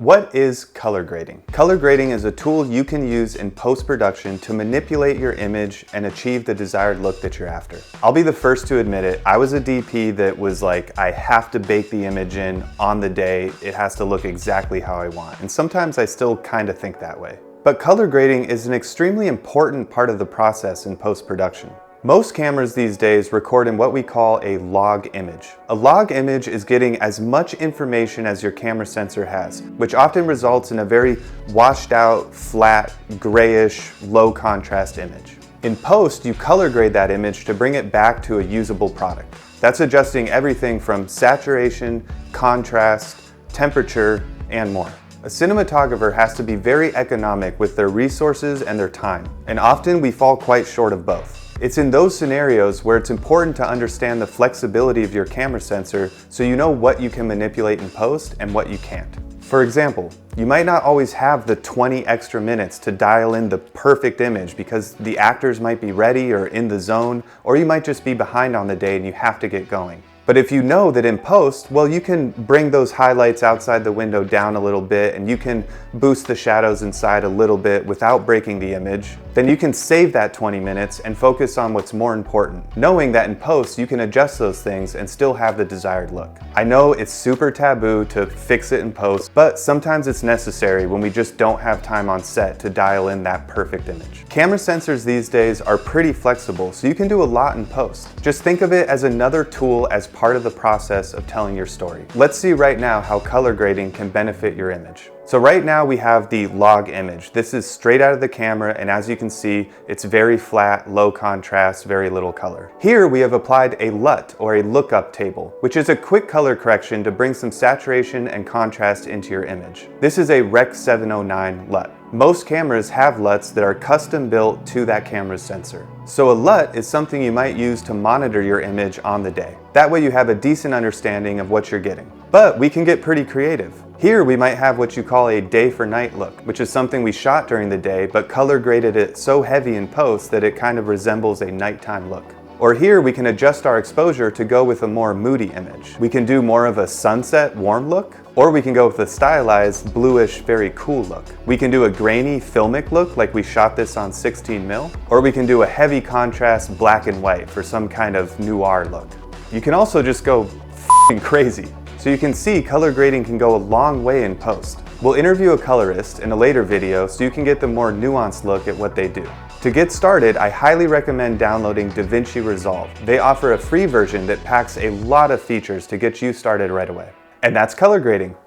What is color grading? Color grading is a tool you can use in post-production to manipulate your image and achieve the desired look that you're after. I'll be the first to admit it, I was a DP that was like, I have to bake the image in on the day, it has to look exactly how I want. And sometimes I still kind of think that way. But color grading is an extremely important part of the process in post-production. Most cameras these days record in what we call a log image. A log image is getting as much information as your camera sensor has, which often results in a very washed out, flat, grayish, low contrast image. In post, you color grade that image to bring it back to a usable product. That's adjusting everything from saturation, contrast, temperature, and more. A cinematographer has to be very economic with their resources and their time, and often we fall quite short of both. It's in those scenarios where it's important to understand the flexibility of your camera sensor so you know what you can manipulate in post and what you can't. For example, you might not always have the 20 extra minutes to dial in the perfect image because the actors might be ready or in the zone, or you might just be behind on the day and you have to get going. But if you know that in post, well, you can bring those highlights outside the window down a little bit and you can boost the shadows inside a little bit without breaking the image, then you can save that 20 minutes and focus on what's more important, knowing that in post you can adjust those things and still have the desired look. I know it's super taboo to fix it in post, but sometimes it's necessary when we just don't have time on set to dial in that perfect image. Camera sensors these days are pretty flexible, so you can do a lot in post. Just think of it as another tool as part of the process of telling your story. Let's see right now how color grading can benefit your image. So right now we have the log image. This is straight out of the camera, and as you can see, it's very flat, low contrast, very little color. Here we have applied a LUT, or a lookup table, which is a quick color correction to bring some saturation and contrast into your image. This is a Rec. 709 LUT. Most cameras have LUTs that are custom built to that camera's sensor. So a LUT is something you might use to monitor your image on the day. That way you have a decent understanding of what you're getting. But we can get pretty creative. Here we might have what you call a day for night look, which is something we shot during the day but color graded it so heavy in post that it kind of resembles a nighttime look. Or here we can adjust our exposure to go with a more moody image. We can do more of a sunset warm look, or we can go with a stylized bluish very cool look. We can do a grainy filmic look like we shot this on 16mm, or we can do a heavy contrast black and white for some kind of noir look. You can also just go f***ing crazy. So you can see color grading can go a long way in post. We'll interview a colorist in a later video so you can get the more nuanced look at what they do. To get started, I highly recommend downloading DaVinci Resolve. They offer a free version that packs a lot of features to get you started right away. And that's color grading.